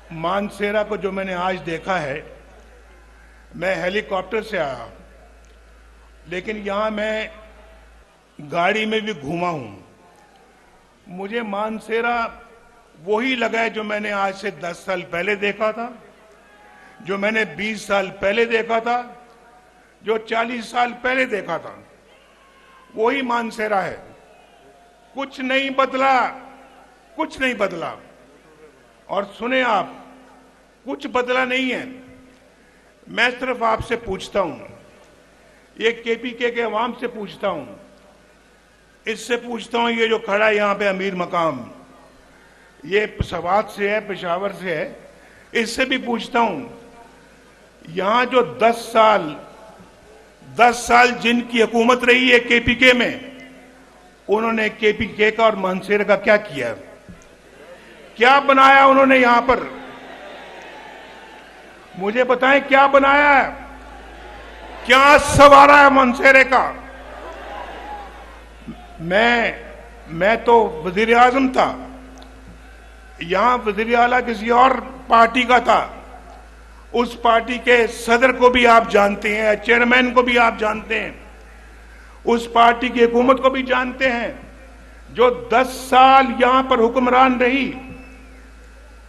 मानसेरा को जो मैंने आज देखा है, मैं हेलीकॉप्टर से आया, लेकिन यहां मैं गाड़ी में भी घूमा हूं। मुझे मानसेरा वही लगा है जो मैंने आज से 10 साल पहले देखा था, जो मैंने 20 साल पहले देखा था, जो 40 साल पहले देखा था। वही मानसेरा है, कुछ नहीं बदला, कुछ नहीं बदला। और सुने आप, कुछ बदला नहीं है। मैं सिर्फ आपसे पूछता हूं, ये केपीके के अवाम से पूछता हूं, इससे पूछता हूं, ये जो खड़ा है यहां पे अमीर मकाम, ये सवात से है, पेशावर से है, इससे भी पूछता हूं, यहां जो 10 साल जिनकी हुकूमत रही है केपीके में, उन्होंने केपीके का और मानसेरा का क्या किया, क्या बनाया उन्होंने यहां पर? मुझे बताएं क्या बनाया है, क्या सवारा है मानसेरे का? मैं तो वजीर आजम था, यहां वजीर आला किसी और पार्टी का था। उस पार्टी के सदर को भी आप जानते हैं, चेयरमैन को भी आप जानते हैं, उस पार्टी की हुकूमत को भी जानते हैं, जो 10 साल यहां पर हुक्मरान रही।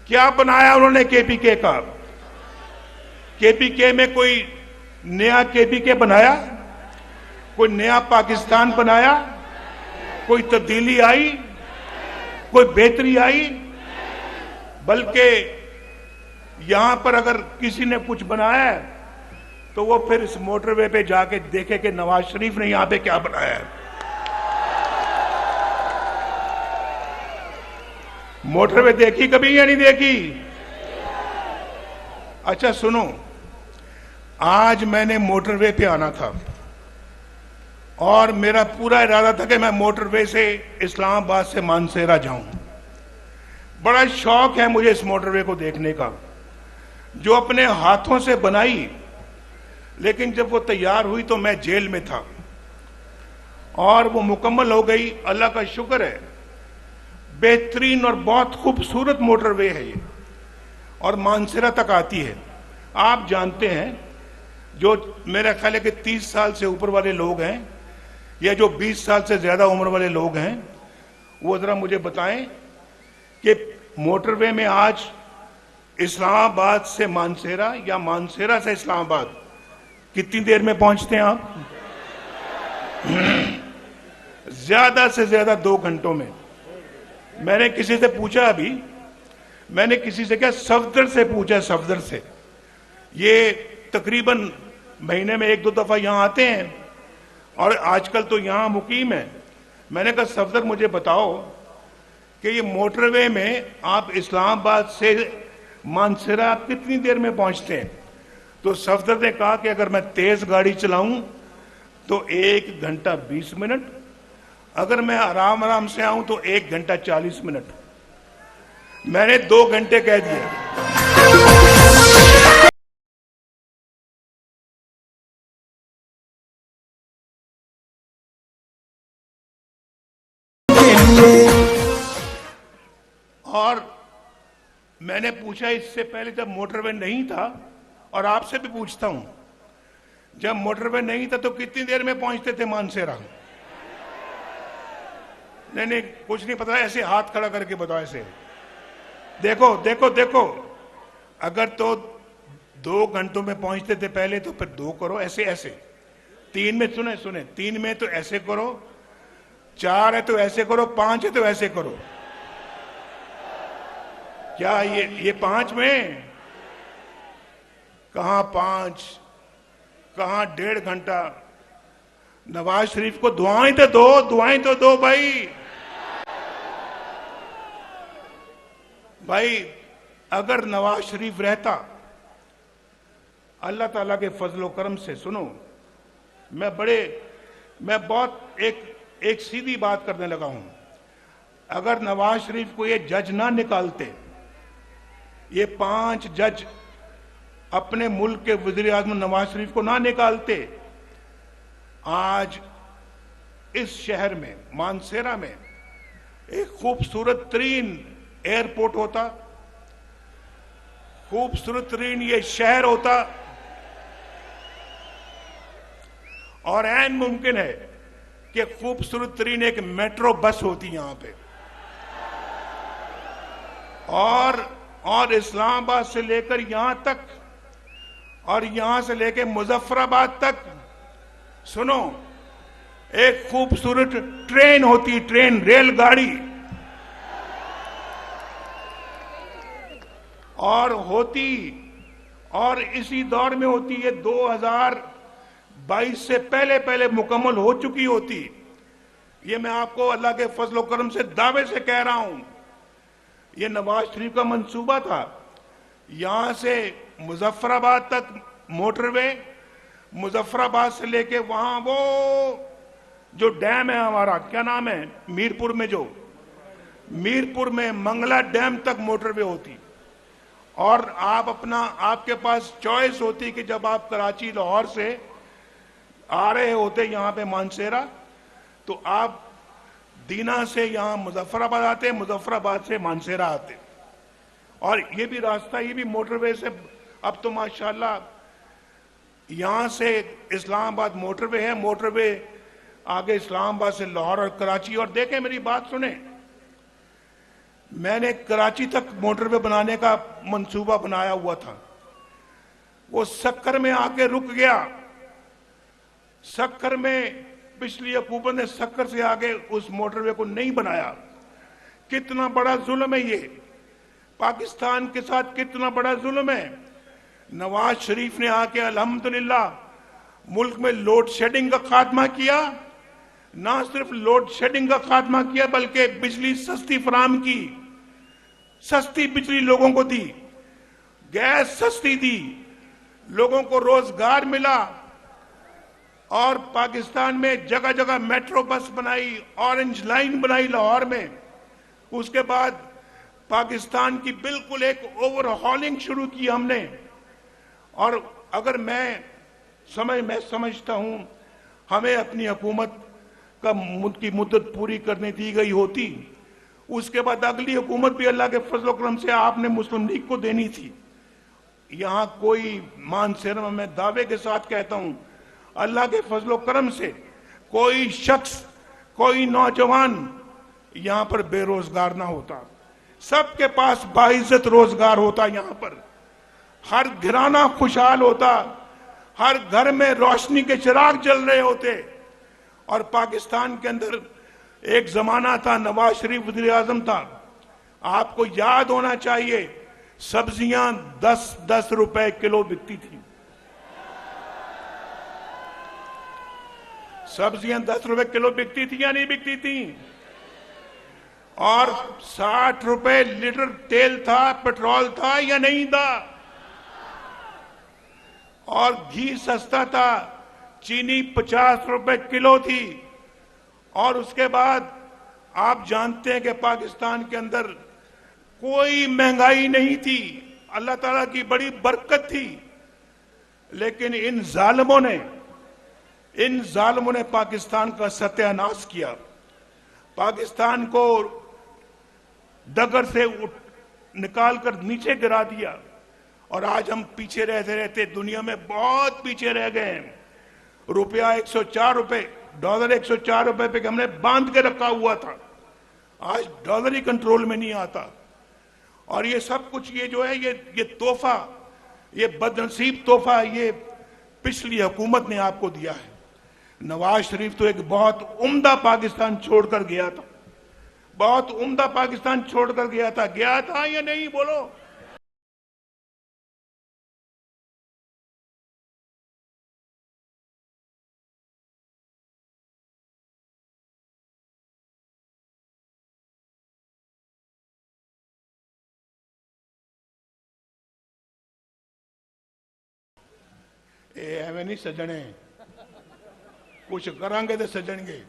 क्या बनाया उन्होंने केपीके का? केपीके में कोई नया केपीके बनाया? कोई नया पाकिस्तान बनाया? कोई तब्दीली आई? कोई बेहतरी आई? बल्कि यहां पर अगर किसी ने कुछ बनाया है तो वो फिर इस मोटरवे पे जाके देखे कि नवाज शरीफ ने यहां पे क्या बनाया है। मोटरवे देखी कभी या नहीं देखी? अच्छा सुनो, आज मैंने मोटरवे पे आना था और मेरा पूरा इरादा था कि मैं मोटरवे से इस्लामाबाद से मानसेरा जाऊं। बड़ा शौक है मुझे इस मोटरवे को देखने का, जो अपने हाथों से बनाई, लेकिन जब वो तैयार हुई तो मैं जेल में था और वो मुकम्मल हो गई। अल्लाह का शुक्र है, बेहतरीन और बहुत खूबसूरत मोटरवे है ये, और मानसेरा तक आती है। आप जानते हैं, जो मेरा ख्याल है कि 30 साल से ऊपर वाले लोग हैं या जो 20 साल से ज्यादा उम्र वाले लोग हैं, वो जरा मुझे बताएं कि मोटरवे में आज इस्लामाबाद से मानसेरा या मानसेरा से इस्लामाबाद कितनी देर में पहुंचते हैं आप? ज्यादा से ज्यादा 2 घंटों में। मैंने किसी से पूछा, अभी मैंने किसी से क्या, सफदर से पूछा, सफदर से, ये तकरीबन महीने में 1-2 दफा यहां आते हैं और आजकल तो यहां मुकीम है। मैंने कहा सफदर मुझे बताओ कि ये मोटरवे में आप इस्लामाबाद से मानसेरा कितनी देर में पहुंचते हैं? तो सफदर ने कहा कि अगर मैं तेज गाड़ी चलाऊं तो 1 घंटा 20 मिनट, अगर मैं आराम आराम से आऊं तो 1 घंटा 40 मिनट। मैंने 2 घंटे कह दिए। और मैंने पूछा इससे पहले जब मोटरवे नहीं था, और आपसे भी पूछता हूं, जब मोटरवे नहीं था तो कितनी देर में पहुंचते थे मानसेरा? नहीं, कुछ नहीं पता, ऐसे हाथ खड़ा करके बताओ, ऐसे देखो देखो देखो। अगर तो 2 घंटों में पहुंचते थे पहले, तो फिर 2 करो, ऐसे ऐसे। 3 में, सुने सुने, 3 में तो ऐसे करो, 4 है तो ऐसे करो, 5 है तो ऐसे करो। क्या ये 5 में? कहां 5, कहां 1.5 घंटा? नवाज शरीफ को दुआएं तो दो, दुआएं तो दो भाई। भाई अगर नवाज शरीफ रहता, अल्लाह ताला के फजलो करम से, सुनो, मैं बहुत एक सीधी बात करने लगा हूं। अगर नवाज शरीफ को ये जज ना निकालते, ये 5 जज अपने मुल्क के वजीर आजम नवाज शरीफ को ना निकालते, आज इस शहर में मानसेरा में एक खूबसूरत तरीन एयरपोर्ट होता, खूबसूरत तरीन ये शहर होता और ऐन मुमकिन है कि खूबसूरत तरीन एक मेट्रो बस होती यहां पे। और इस्लामाबाद से लेकर यहां तक और यहां से लेकर मुजफ्फराबाद तक, सुनो, एक खूबसूरत ट्रेन होती, ट्रेन, रेलगाड़ी, और इसी दौर में होती है 2022 से पहले पहले मुकम्मल हो चुकी होती। ये मैं आपको अल्लाह के फजल करम से दावे से कह रहा हूं। ये नवाज शरीफ का मंसूबा था, यहां से मुजफ्फराबाद तक मोटरवे, मुजफ्फराबाद से लेके वहां वो जो डैम है हमारा, क्या नाम है, मीरपुर में मंगला डैम तक मोटरवे होती। और आपके पास चॉइस होती कि जब आप कराची लाहौर से आ रहे होते यहां पे मानसेरा, तो आप दीना से यहां मुजफ्फराबाद आते, मुजफ्फराबाद से मानसेरा आते। और ये भी रास्ता, ये भी मोटरवे से, अब तो माशाल्लाह यहां से इस्लामाबाद मोटरवे है, मोटरवे आगे इस्लामाबाद से लाहौर और कराची। और देखें, मेरी बात सुने, मैंने कराची तक मोटरवे बनाने का मंसूबा बनाया हुआ था, वो सक्कर में आके रुक गया। सक्कर में पिछली हुकूमत ने सक्कर से आगे उस मोटरवे को नहीं बनाया। कितना बड़ा जुल्म है ये, पाकिस्तान के साथ कितना बड़ा जुल्म है। नवाज शरीफ ने आके अल्हम्दुलिल्लाह मुल्क में लोड शेडिंग का खात्मा किया। ना सिर्फ लोड शेडिंग का खात्मा किया, बल्कि बिजली सस्ती फराम की, सस्ती बिजली लोगों को दी, गैस सस्ती दी, लोगों को रोजगार मिला। और पाकिस्तान में जगह जगह मेट्रो बस बनाई, ऑरेंज लाइन बनाई लाहौर में। उसके बाद पाकिस्तान की बिल्कुल एक ओवरहॉलिंग शुरू की हमने। और अगर मैं समझता हूं हमें अपनी हुकूमत की मुद्दत पूरी करने दी गई होती, उसके बाद अगली हुकूमत भी अल्लाह के फजल करम से आपने मुस्लिम लीग को देनी थी। यहां कोई मानसेरा, मैं दावे के साथ कहता हूं, अल्लाह के फजल करम से कोई शख्स, कोई नौजवान यहां पर बेरोजगार ना होता। सबके पास बाइज्जत रोजगार होता, यहां पर हर घराना खुशहाल होता, हर घर में रोशनी के चिराग जल रहे होते। और पाकिस्तान के अंदर एक जमाना था, नवाज शरीफ वज़ीर आज़म था, आपको याद होना चाहिए, सब्जियां 10-10 रुपए किलो बिकती थी। सब्जियां 10 रुपए किलो बिकती थी या नहीं बिकती थी? और 60 रुपए लीटर तेल था, पेट्रोल था या नहीं था? और घी सस्ता था, चीनी 50 रुपए किलो थी। और उसके बाद आप जानते हैं कि पाकिस्तान के अंदर कोई महंगाई नहीं थी, अल्लाह ताला की बड़ी बरकत थी। लेकिन इन जालिमों ने पाकिस्तान का सत्यानाश किया, पाकिस्तान को डगर से निकाल कर नीचे गिरा दिया। और आज हम पीछे रहते रहते दुनिया में बहुत पीछे रह गए हैं। रुपया 104 रुपए, डॉलर 104 रुपए पे हमने बांध के रखा हुआ था, आज डॉलर ही कंट्रोल में नहीं आता। और ये सब कुछ, ये जो है, ये तोहफा, ये बदनसीब तोहफा ये पिछली हुकूमत ने आपको दिया है। नवाज शरीफ तो एक बहुत उम्दा पाकिस्तान छोड़कर गया था, बहुत उम्दा पाकिस्तान छोड़कर गया था या नहीं, बोलो? एवं नहीं सजने, कुछ करांगे तो सजणगे।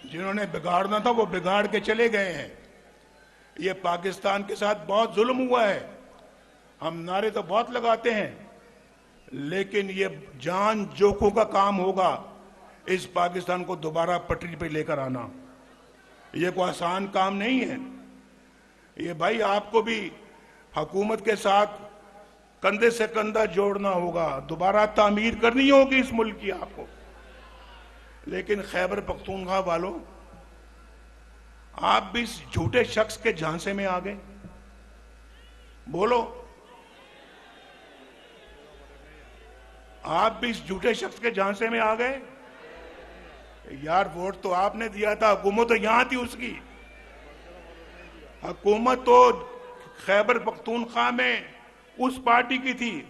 जिन्होंने बिगाड़ना था वो बिगाड़ के चले गए हैं। ये पाकिस्तान के साथ बहुत जुल्म हुआ है। हम नारे तो बहुत लगाते हैं, लेकिन ये जान जोखों का काम होगा इस पाकिस्तान को दोबारा पटरी पे लेकर आना। ये कोई आसान काम नहीं है। ये भाई आपको भी हुकूमत के साथ कंधे से कंधा जोड़ना होगा, दोबारा तामीर करनी होगी इस मुल्क की आपको। लेकिन खैबर पख्तूनख्वा वालों, आप भी इस झूठे शख्स के झांसे में आ गए। बोलो, आप भी इस झूठे शख्स के झांसे में आ गए। यार वोट तो आपने दिया था, हुकूमत तो यहां थी उसकी। हुकूमत तो खैबर पख्तूनख्वा में उस पार्टी की थी।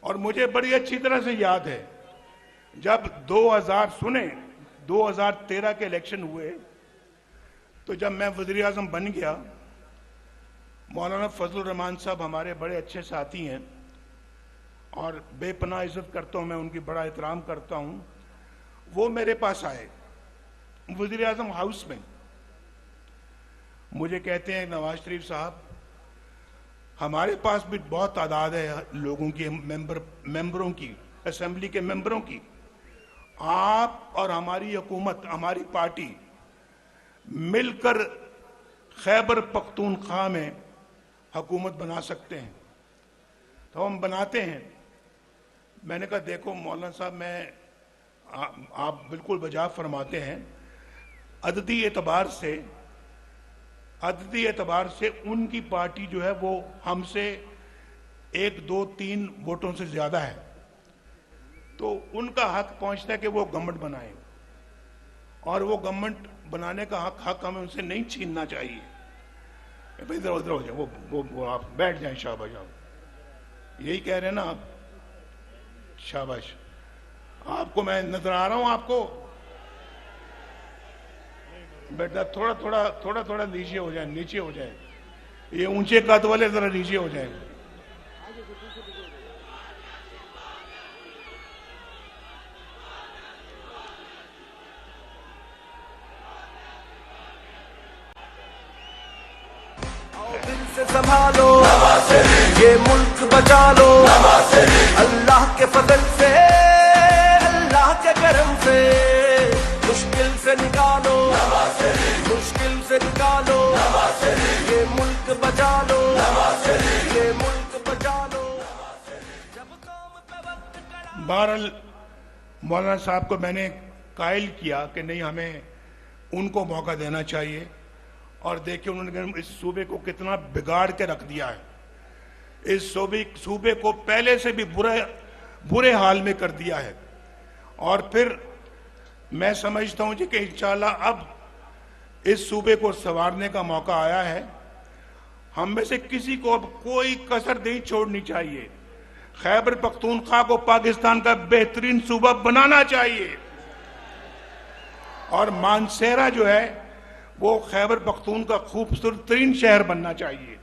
और मुझे बड़ी अच्छी तरह से याद है, जब 2013 के इलेक्शन हुए, तो जब मैं वज़ीर आज़म बन गया, मौलाना फजलुर रहमान साहब हमारे बड़े अच्छे साथी हैं और बेपनाह इज्जत करता हूं मैं उनकी, बड़ा एहतराम करता हूं। वो मेरे पास आए वज़ीर आज़म हाउस में, मुझे कहते हैं नवाज शरीफ साहब, हमारे पास भी बहुत तादाद है लोगों की, मेंबरों की, असेंबली के मेंबरों की, आप और हमारी हुकूमत, हमारी पार्टी मिलकर खैबर पख्तूनख्वा में हुकूमत बना सकते हैं, तो हम बनाते हैं। मैंने कहा देखो मौलाना साहब, आप बिल्कुल बजा फरमाते हैं, अददी एतबार से उनकी पार्टी जो है वो हमसे 1, 2, 3 वोटों से ज्यादा है, तो उनका हक पहुंचता है कि वो गवर्नमेंट बनाए, और वो गवर्नमेंट बनाने का हक हमें उनसे नहीं छीनना चाहिए। भाई इधर उधर हो जाए, वो आप बैठ जाएं, शाबाश। आप यही कह रहे हैं ना आप, शाबाश। आपको मैं नजर आ रहा हूं आपको, बेटा थोड़ा नीचे हो जाए, ये ऊंचे कद वाले जरा नीचे हो जाए। दिल से संभालो, ये मुल्क बचा लो, अल्लाह के फजल से, अल्लाह के करम से, मुश्किल से निकालो, ये मुल्क बचा लो, ये मुल्क बचा लो। बहरहाल मौलाना साहब को मैंने कायल किया कि नहीं, हमें उनको मौका देना चाहिए, और देखिए उन्होंने इस सूबे को कितना बिगाड़ के रख दिया है। इस सूबे को पहले से भी बुरे हाल में कर दिया है। और फिर मैं समझता हूं जी कि इंशाल्लाह अब इस सूबे को संवारने का मौका आया है। हम में से किसी को अब कोई कसर नहीं छोड़नी चाहिए। खैबर पख्तूनख्वा को पाकिस्तान का बेहतरीन सूबा बनाना चाहिए, और मानसेरा जो है वो खैबर पख्तून का खूबसूरत तरीन शहर बनना चाहिए।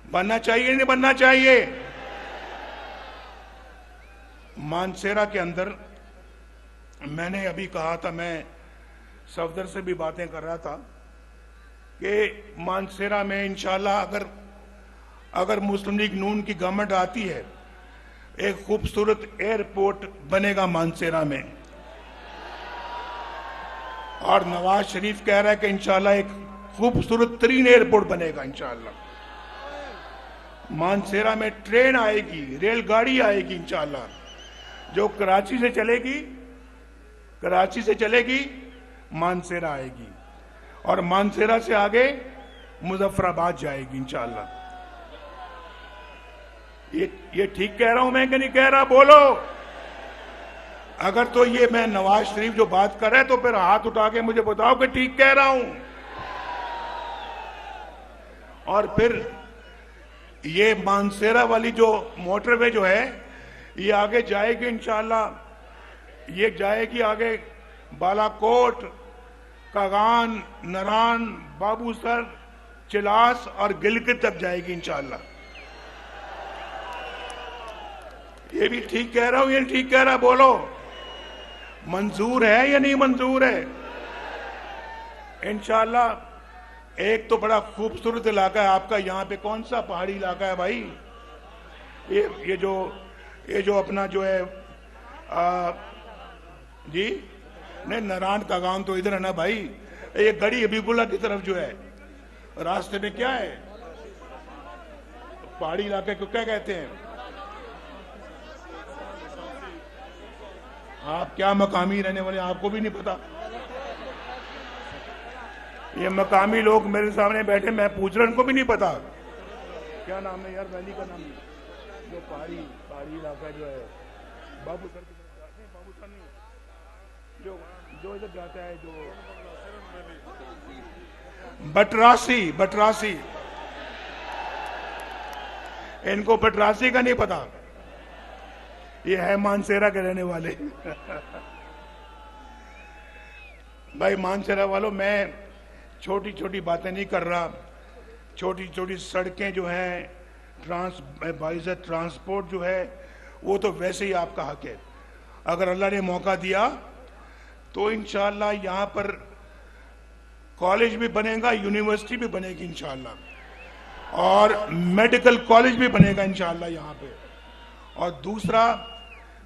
नहीं बनना चाहिए? मानसेरा के अंदर मैंने अभी कहा था, मैं सफदर से भी बातें कर रहा था कि मानसेरा में इंशाल्लाह अगर मुस्लिम लीग नून की गवर्नमेंट आती है, एक खूबसूरत एयरपोर्ट बनेगा मानसेरा में, और नवाज शरीफ कह रहा है कि इंशाल्लाह एक खूबसूरत तरीन एयरपोर्ट बनेगा इंशाल्लाह। मानसेरा में ट्रेन आएगी, रेलगाड़ी आएगी इंशाल्लाह, जो कराची से चलेगी मानसेरा आएगी, और मानसेरा से आगे मुजफ्फराबाद जाएगी इंशाल्लाह। ये ठीक कह रहा हूं मैं कि नहीं कह रहा? बोलो। अगर तो ये मैं नवाज शरीफ जो बात कर रहा है, तो फिर हाथ उठा के मुझे बताओ कि ठीक कह रहा हूं। और फिर ये मानसेरा वाली जो मोटरवे जो है, ये आगे जाएगी इंशाल्लाह, ये जाएगी आगे बालाकोट, कागान, नरान, बाबूसर, चिलास और गिलगित तक जाएगी इंशाल्लाह। ये भी ठीक कह रहा हूं, ये ठीक कह रहा? बोलो, मंजूर है या नहीं मंजूर है? इंशाल्लाह। एक तो बड़ा खूबसूरत इलाका है आपका, यहाँ पे कौन सा पहाड़ी इलाका है भाई? ये जो अपना जो है जी, नहीं, नारायण कागान तो इधर है ना भाई, ये गढ़ी हबीबुल्ला की तरफ जो है, रास्ते में क्या है? पहाड़ी इलाके को क्या कहते हैं? आप क्या मकामी रहने वाले, आपको भी नहीं पता? ये मकामी लोग मेरे सामने बैठे, मैं पूछ रहा हूं, उनको भी नहीं पता। क्या नाम है यार वैली का? नाम जो पहाड़ी इलाका जो है, बाबू सर की तरफ जाते हैं, बाबू सर नहीं, जो इधर जाता है, जो बटरासी, इनको बटरासी का नहीं पता। ये है मानसेरा के रहने वाले। भाई मानसेरा वालों, मैं छोटी छोटी बातें नहीं कर रहा। छोटी छोटी सड़कें जो हैं, ट्रांसपोर्ट जो है, वो तो वैसे ही आपका हक है। अगर अल्लाह ने मौका दिया तो इंशाअल्लाह यहाँ पर कॉलेज भी बनेगा, यूनिवर्सिटी भी बनेगी इंशाअल्लाह, और मेडिकल कॉलेज भी बनेगा इंशाअल्लाह यहाँ पे। और दूसरा,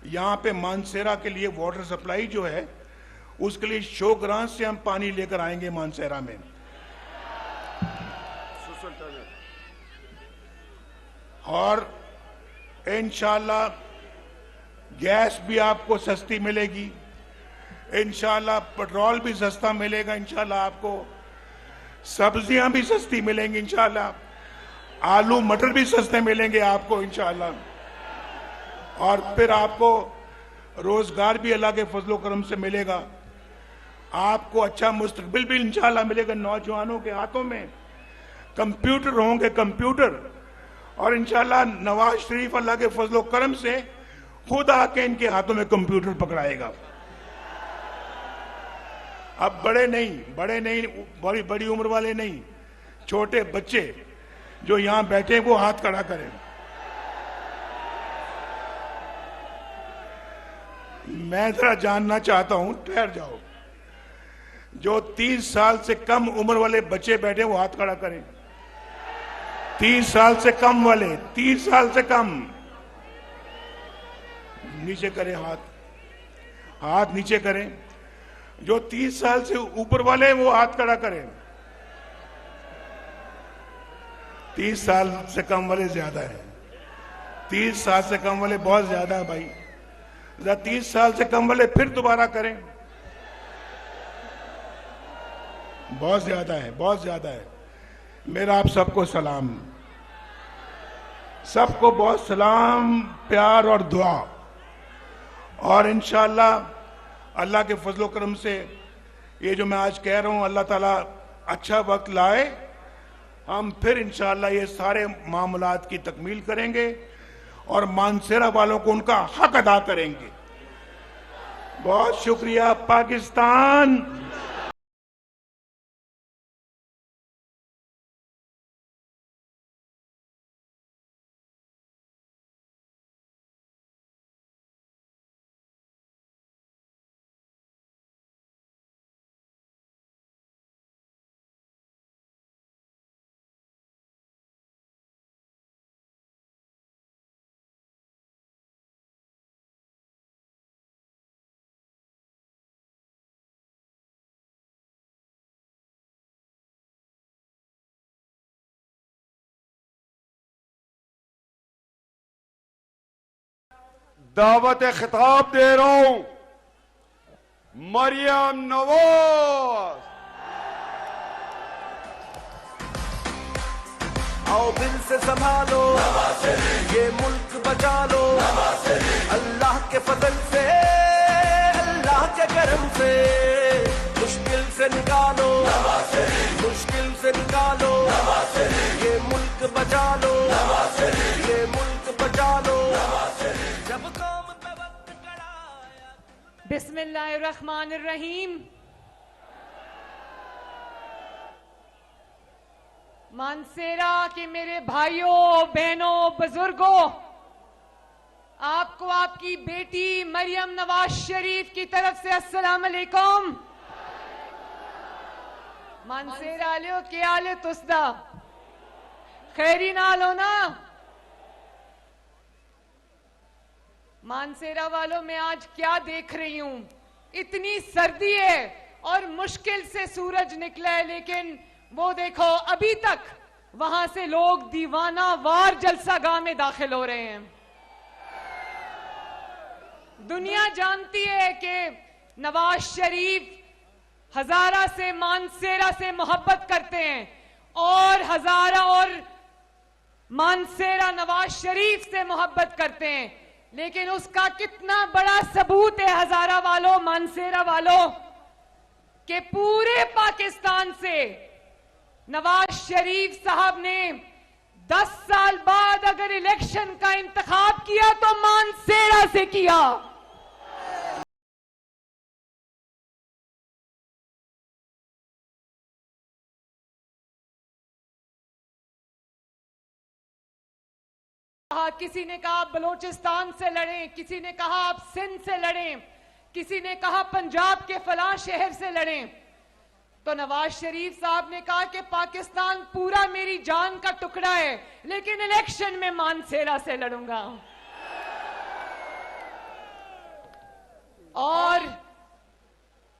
यहाँ पे मानसेरा के लिए वाटर सप्लाई जो है, उसके लिए शोग्रां से हम पानी लेकर आएंगे मानसेरा में। और इंशाअल्लाह गैस भी आपको सस्ती मिलेगी, इंशाअल्लाह पेट्रोल भी सस्ता मिलेगा, इंशाअल्लाह आपको सब्जियां भी सस्ती मिलेंगी, इंशाअल्लाह आलू मटर भी सस्ते मिलेंगे आपको इंशाअल्लाह। और फिर आपको रोजगार भी अल्लाह के फजलो करम से मिलेगा। आपको अच्छा मुस्तकबिल भी इंशाअल्लाह मिलेगा। नौजवानों के हाथों में कंप्यूटर होंगे, कंप्यूटर, और इंशाअल्लाह नवाज शरीफ अल्लाह के फजलो करम से खुद आके इनके हाथों में कंप्यूटर पकड़ाएगा। अब बड़े नहीं, बड़ी उम्र वाले नहीं, छोटे बच्चे जो यहां बैठे वो हाथ खड़ा करें। मैं जरा जानना चाहता हूं, ठहर जाओ। जो 30 साल से कम उम्र वाले बच्चे बैठे वो हाथ खड़ा करें। 30 साल से कम वाले, 30 साल से कम, नीचे करें हाथ नीचे करें। जो 30 साल से ऊपर वाले हैं वो हाथ खड़ा करें। 30 साल से कम वाले ज्यादा है, 30 साल से कम वाले बहुत ज्यादा है भाई। 30 साल से कम वाले फिर दोबारा करें। बहुत ज्यादा है। मेरा आप सबको सलाम, सबको बहुत सलाम, प्यार और दुआ। और इंशाअल्लाह अल्लाह के फजलो करम से ये जो मैं आज कह रहा हूं, अल्लाह ताला अच्छा वक्त लाए, हम फिर इंशाअल्लाह ये सारे मामलात की तकमील करेंगे और मानसेरा वालों को उनका हक अदा करेंगे। बहुत शुक्रिया पाकिस्तान। दावत खिताब दे रहा हूं मरियम नवाज। आओ दिल से संभालो, ये मुल्क बचा लो, अल्लाह के फजल से, अल्लाह के करम से, मुश्किल से निकालो, ये मुल्क बचा लो, ये मुल्क बचा लो। जब कौम पे वक्त कड़ाया। बिस्मिल्लाहिर्रहमानिर्रहीम। मानसेरा के मेरे भाइयों, बहनों, बुजुर्गों, आपको आपकी बेटी मरियम नवाज शरीफ की तरफ से अस्सलाम अलैकुम। मानसेरा लियो के आले तुसदा खैरी नाल हो ना। मानसेरा वालों, मैं आज क्या देख रही हूं, इतनी सर्दी है और मुश्किल से सूरज निकला है, लेकिन वो देखो अभी तक वहां से लोग दीवाना वार जलसागाह में दाखिल हो रहे हैं। दुनिया जानती है कि नवाज शरीफ हजारा से मानसेरा से मोहब्बत करते हैं और हजारा और मानसेरा नवाज शरीफ से मोहब्बत करते हैं, लेकिन उसका कितना बड़ा सबूत है हजारा वालों, मानसेरा वालों, कि पूरे पाकिस्तान से नवाज शरीफ साहब ने 10 साल बाद अगर इलेक्शन का इंतखाब किया तो मानसेरा से किया। किसी ने कहा आप बलोचिस्तान से लड़ें, किसी ने कहा आप सिंध से लड़ें, किसी ने कहा पंजाब के फलां शहर से लड़ें। तो नवाज शरीफ साहब ने कहा कि पाकिस्तान पूरा मेरी जान का टुकड़ा है, लेकिन इलेक्शन में मानसेरा से लड़ूंगा। और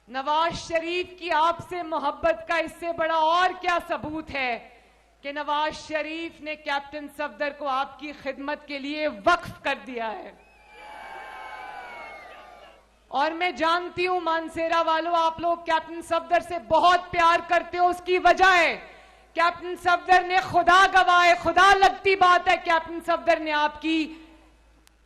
नवाज शरीफ की आपसे मोहब्बत का इससे बड़ा और क्या सबूत है कि नवाज शरीफ ने कैप्टन सफदर को आपकी खिदमत के लिए वक्फ कर दिया है। और मैं जानती हूं मानसेरा वालों, आप लोग कैप्टन सफदर से बहुत प्यार करते हो, उसकी वजह है कैप्टन सफदर ने, खुदा गवाह है, खुदा लगती बात है, कैप्टन सफदर ने आपकी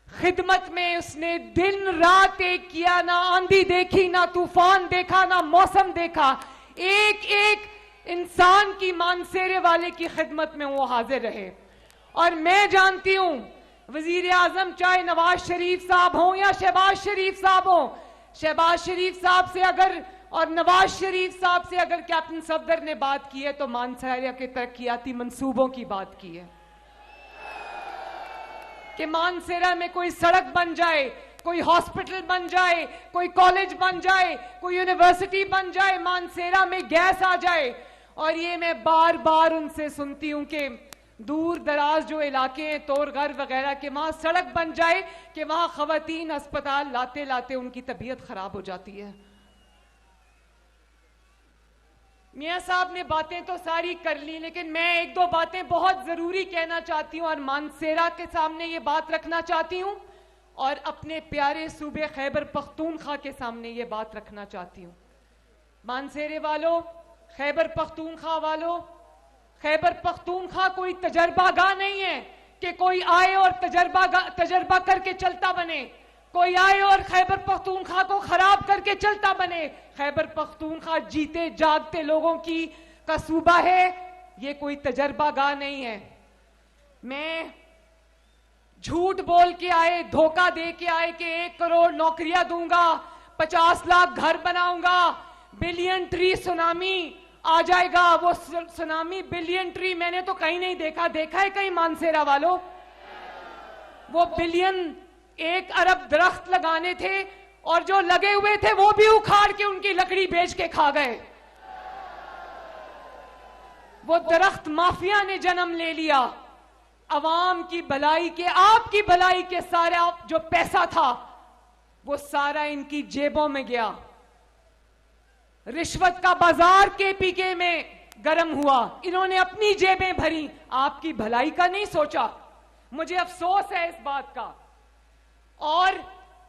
खिदमत में उसने दिन रात एक किया, ना आंधी देखी, ना तूफान देखा, ना मौसम देखा, एक एक इंसान की मानसेरे वाले की खिदमत में वो हाजिर रहे। और मैं जानती हूं वजीर आजम चाहे नवाज शरीफ साहब हो या शहबाज शरीफ साहब हो, शहबाज शरीफ साहब से अगर और नवाज शरीफ साहब से अगर कैप्टन सफदर ने बात की है तो मानसेरा के तरक्याती मंसूबों की बात की है कि मानसेरा में कोई सड़क बन जाए, कोई हॉस्पिटल बन जाए, कोई कॉलेज बन जाए, कोई यूनिवर्सिटी बन जाए, मानसेरा में गैस आ जाए। और ये मैं बार बार उनसे सुनती हूं कि दूर दराज जो इलाके हैं, तोरघर वगैरह के, वहां सड़क बन जाए कि वहां खवातीन अस्पताल लाते लाते उनकी तबीयत खराब हो जाती है। मियां साहब ने बातें तो सारी कर ली, लेकिन मैं एक दो बातें बहुत जरूरी कहना चाहती हूं और मानसेरा के सामने ये बात रखना चाहती हूं और अपने प्यारे सूबे खैबर पख्तूनख्वा के सामने ये बात रखना चाहती हूं। मानसेरे वालों, खैबर पख्तूनख्वा वालों, खैबर पख्तूनख्वा कोई तजर्बागाह नहीं है कि कोई आए और तजर्बा करके चलता बने, कोई आए और खैबर पख्तूनख्वा को खराब करके चलता बने। खैबर पख्तूनख्वा जीते जागते लोगों का सूबा है, ये कोई तजर्बागाह नहीं है। मैं झूठ बोल के आए, धोखा दे के आए कि 1 करोड़ नौकरियां दूंगा, 50 लाख घर बनाऊंगा, बिलियन ट्री सुनामी आ जाएगा। वो सुनामी बिलियन ट्री मैंने तो कहीं नहीं देखा। देखा है कहीं मानसेरा वालों? वो बिलियन 1 अरब दरख्त लगाने थे और जो लगे हुए थे वो भी उखाड़ के उनकी लकड़ी बेच के खा गए। वो दरख्त माफिया ने जन्म ले लिया। अवाम की भलाई के, आपकी भलाई के सारा जो पैसा था वो सारा इनकी जेबों में गया। रिश्वत का बाजार केपीके में गर्म हुआ, इन्होंने अपनी जेबें भरी, आपकी भलाई का नहीं सोचा। मुझे अफसोस है इस बात का। और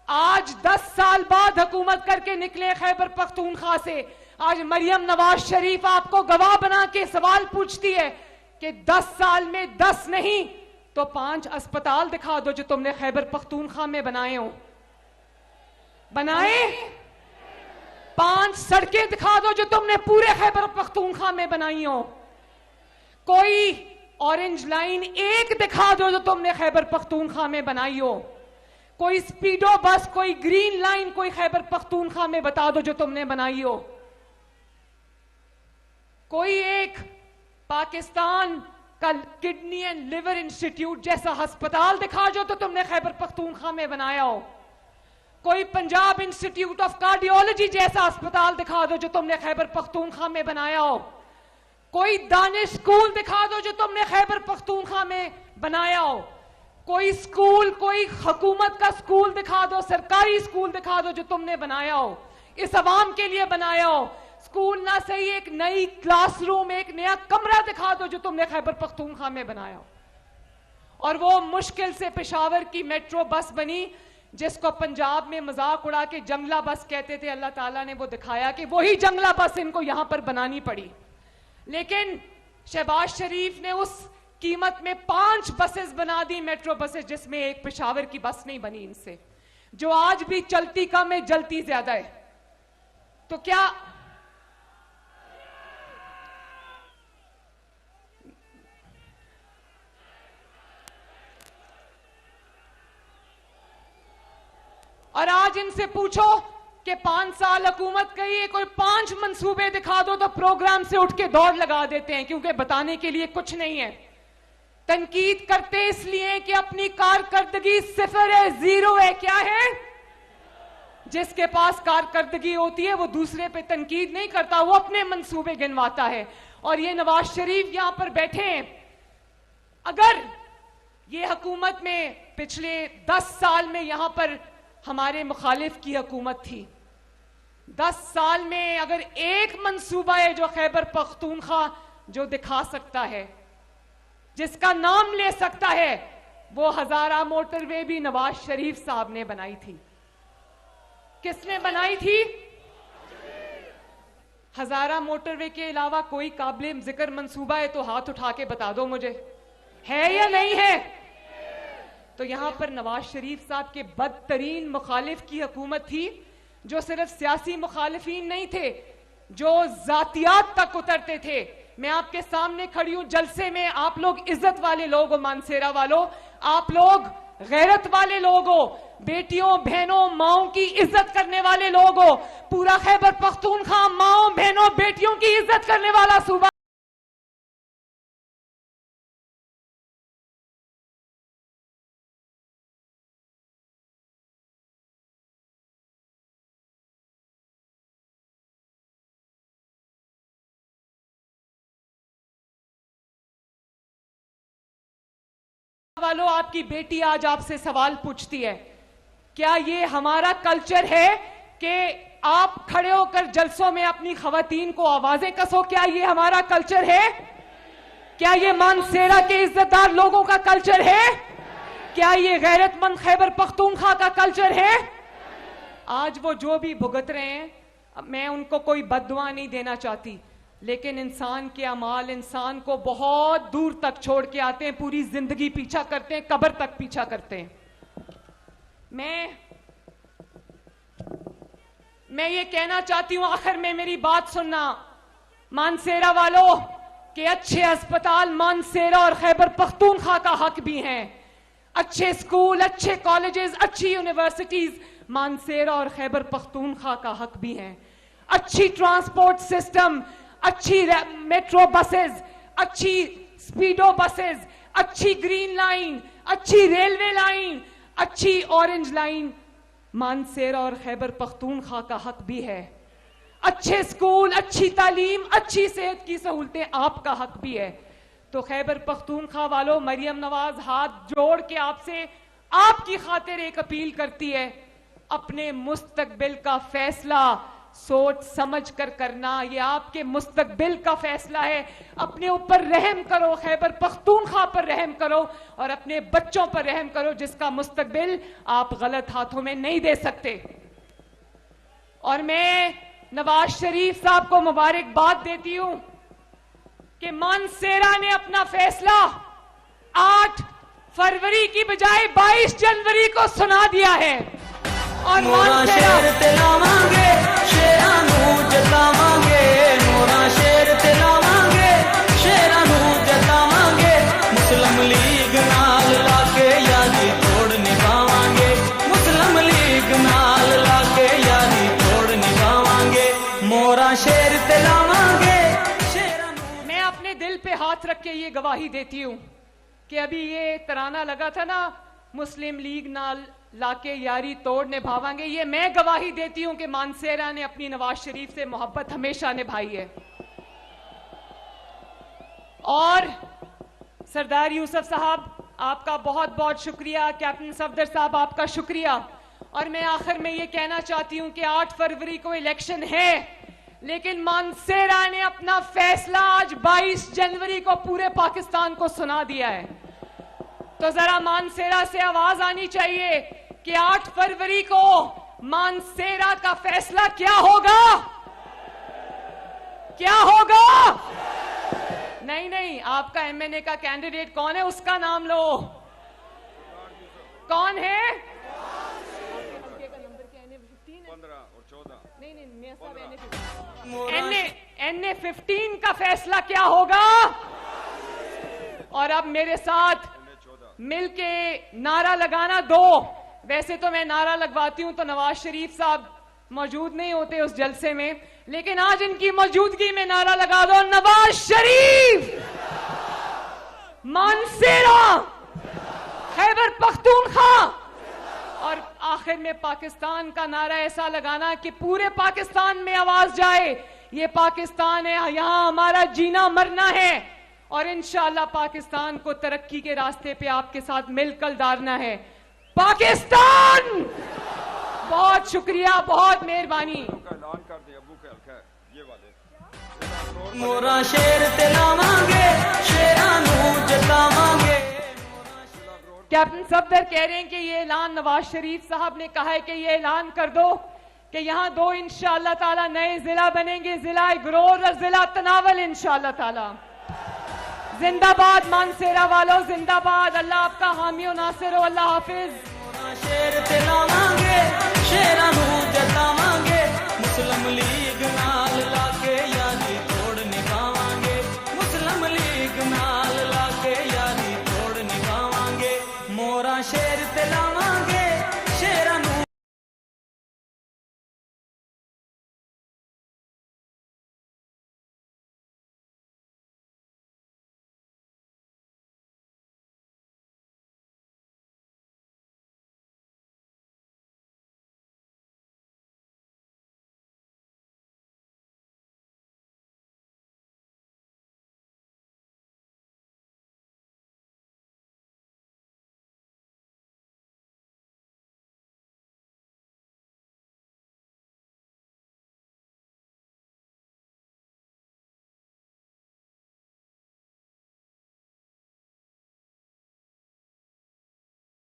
आज 10 साल बाद हुकूमत करके निकले खैबर पख्तूनख्वा से, आज मरियम नवाज शरीफ आपको गवाह बना के सवाल पूछती है कि 10 साल में 10 नहीं तो 5 अस्पताल दिखा दो जो तुमने खैबर पख्तूनख्वा में बनाए हो। बनाए? 5 सड़कें दिखा दो जो तुमने पूरे खैबर पख्तूनख्वा में बनाई हो। कोई ऑरेंज लाइन 1 दिखा दो जो तुमने खैबर पख्तूनख्वा में बनाई हो। कोई स्पीडो बस, कोई ग्रीन लाइन, कोई खैबर पख्तूनख्वा में बता दो जो तुमने बनाई हो। कोई एक पाकिस्तान का किडनी एंड लिवर इंस्टीट्यूट जैसा अस्पताल दिखा जो तो तुमने खैबर पख्तूनख्वा में बनाया हो। कोई पंजाब इंस्टीट्यूट ऑफ कार्डियोलॉजी जैसा अस्पताल दिखा दो जो तुमने खैबर पख्तूनख्वा में बनाया हो। कोई दानिश स्कूल दिखा दो जो तुमने खैबर पख्तूनख्वा में बनाया हो। कोई स्कूल, कोई हुकूमत का स्कूल दिखा दो, सरकारी स्कूल दिखा दो जो तुमने बनाया हो, इस अवाम के लिए बनाया हो। स्कूल ना सही, एक नई क्लासरूम, एक नया कमरा दिखा दो जो तुमने खैबर पख्तूनख्वा में बनाया। और वो मुश्किल से पेशावर की मेट्रो बस बनी, जिसको पंजाब में मजाक उड़ा के जंगला बस कहते थे। अल्लाह ताला ने वो दिखाया कि वही जंगला बस इनको यहां पर बनानी पड़ी। लेकिन शहबाज शरीफ ने उस कीमत में 5 बसेस बना दी, मेट्रो बसेस, जिसमें एक पेशावर की बस नहीं बनी इनसे, जो आज भी चलती कम है, जलती ज्यादा है। तो क्या और आज इनसे पूछो कि 5 साल हुकूमत कही है, कोई 5 मंसूबे दिखा दो तो प्रोग्राम से उठ के दौड़ लगा देते हैं, क्योंकि बताने के लिए कुछ नहीं है। तनकीद करते इसलिए कि अपनी कारकर्दगी 0 है, 0 है। क्या है? जिसके पास कारकर्दगी होती है वो दूसरे पे तनकीद नहीं करता, वो अपने मंसूबे गिनवाता है। और ये नवाज शरीफ यहां पर बैठे हैं। अगर ये हुकूमत में पिछले 10 साल में यहां पर हमारे मुखालिफ की हुकूमत थी, 10 साल में अगर एक मंसूबा है जो खैबर पख्तूनख्वा जो दिखा सकता है, जिसका नाम ले सकता है, वो हजारा मोटरवे भी नवाज शरीफ साहब ने बनाई थी। किसने बनाई थी? हजारा मोटरवे के अलावा कोई काबिल जिक्र मंसूबा है तो हाथ उठा के बता दो मुझे, है या नहीं है? तो यहां पर नवाज शरीफ साहब के बदतरीन मुखालिफ की हुकूमत थी, जो सिर्फ सियासी मुखालिफीन नहीं थे, जो जातियात तक उतरते थे। मैं आपके सामने खड़ी हूं जलसे में, आप लोग इज्जत वाले लोग हो, मानसेरा वालों, आप लोग गैरत वाले लोग हो, बेटियों बहनों माओं की इज्जत करने वाले लोग हो। पूरा खैबर पख्तूनख्वा माओं बहनों बेटियों की इज्जत करने वाला सूबा। वालों, आपकी बेटी आज आपसे सवाल पूछती है, क्या ये हमारा कल्चर है कि आप खड़े होकर जलसों में अपनी खवातीन को आवाजें कसो? क्या ये हमारा कल्चर है? क्या ये मानसेरा के इज्जतदार लोगों का कल्चर है? क्या ये गैरतमंद खैबर पख्तूनख्वा का कल्चर है? आज वो जो भी भुगत रहे हैं, मैं उनको कोई बद्दुआ नहीं देना चाहती, लेकिन इंसान के अमाल इंसान को बहुत दूर तक छोड़ के आते हैं, पूरी जिंदगी पीछा करते हैं, कब्र तक पीछा करते हैं। मैं ये कहना चाहती हूं आखिर में, मेरी बात सुनना मानसेरा वालों, कि अच्छे अस्पताल मानसेरा और खैबर पख्तूनख्वा का हक भी हैं। अच्छे स्कूल, अच्छे कॉलेजेस, अच्छी यूनिवर्सिटीज मानसेरा और खैबर पख्तूनख्वा का हक भी हैं। अच्छी ट्रांसपोर्ट सिस्टम, अच्छी मेट्रो बसेस, अच्छी स्पीडो बसेस, अच्छी ग्रीन लाइन, अच्छी रेलवे लाइन, अच्छी ऑरेंज लाइन मानसेरा और खैबर पख्तूनख्वा का हक भी है। अच्छे स्कूल, अच्छी तालीम, अच्छी सेहत की सहूलतें आपका हक भी है। तो खैबर पख्तूनख्वा वालों, मरियम नवाज हाथ जोड़ के आपसे आपकी खातिर एक अपील करती है, अपने मुस्तकबिल का फैसला सोच समझ कर करना। ये आपके मुस्तकबिल का फैसला है। अपने ऊपर रहम करो, खैबर पख्तूनख्वा पर रहम करो और अपने बच्चों पर रहम करो, जिसका मुस्तकबिल आप गलत हाथों में नहीं दे सकते। और मैं नवाज शरीफ साहब को मुबारकबाद देती हूं कि मानसेरा ने अपना फैसला 8 फरवरी की बजाय 22 जनवरी को सुना दिया है। और शेर तिलावांगे, शेरानू जतावांगे, मोरा शेर तिलावांगे, शेरानू जतावांगे, मुस्लिम लीग नाल लाके यारी तोड़ निभावांगे, मुस्लिम लीग नाल लाके यारी तोड़ निभावांगे, मोरा शेर तिलावांगे, शेरानू। मैं अपने दिल पे हाथ रख के ये गवाही देती हूं कि अभी ये तराना लगा था ना, मुस्लिम लीग नाल लाके यारी तोड़ निभावांगे, ये मैं गवाही देती हूं कि मानसेरा ने अपनी नवाज शरीफ से मोहब्बत हमेशा निभाई है। और सरदार यूसुफ साहब आपका बहुत बहुत शुक्रिया, कैप्टन सफदर साहब आपका शुक्रिया। और मैं आखिर में ये कहना चाहती हूं कि 8 फरवरी को इलेक्शन है, लेकिन मानसेरा ने अपना फैसला आज 22 जनवरी को पूरे पाकिस्तान को सुना दिया है। तो जरा मानसेरा से आवाज आनी चाहिए कि 8 फरवरी को मानसेरा का फैसला क्या होगा, क्या होगा? नहीं नहीं, आपका एमएनए का कैंडिडेट कौन है उसका नाम लो। कौन है? एनए 15 का फैसला क्या होगा? और अब मेरे साथ मिलके नारा लगाना दो। वैसे तो मैं नारा लगवाती हूं तो नवाज शरीफ साहब मौजूद नहीं होते उस जलसे में, लेकिन आज इनकी मौजूदगी में नारा लगा दो, नवाज शरीफ, मानसेरा, खैबर पख्तूनख्वा। और आखिर में पाकिस्तान का नारा ऐसा लगाना कि पूरे पाकिस्तान में आवाज जाए, ये पाकिस्तान है, यहां हमारा जीना मरना है और इंशाअल्लाह पाकिस्तान को तरक्की के रास्ते पे आपके साथ मिलकर डालना है। पाकिस्तान, बहुत शुक्रिया, बहुत मेहरबानी। ऐलान कर दिया अबू के हल्का ये वाले मोरा शेर ते लावांगे, शेरां नूं जतावांगे। कैप्टन सफदर कह रहे हैं कि ये ऐलान नवाज शरीफ साहब ने कहा है कि ये ऐलान कर दो कि यहाँ 2 इंशाअल्लाह ताला नए जिला बनेंगे, जिला गरोर और जिला तनावल इंशाअल्लाह ताला। जिंदाबाद मानसेरा वालों, जिंदाबाद। अल्लाह आपका हामी और नासिर हो। अल्लाह हाफिज। शेर ते लावांगे, शेरां नूं जतावांगे, मुस्लिम लीग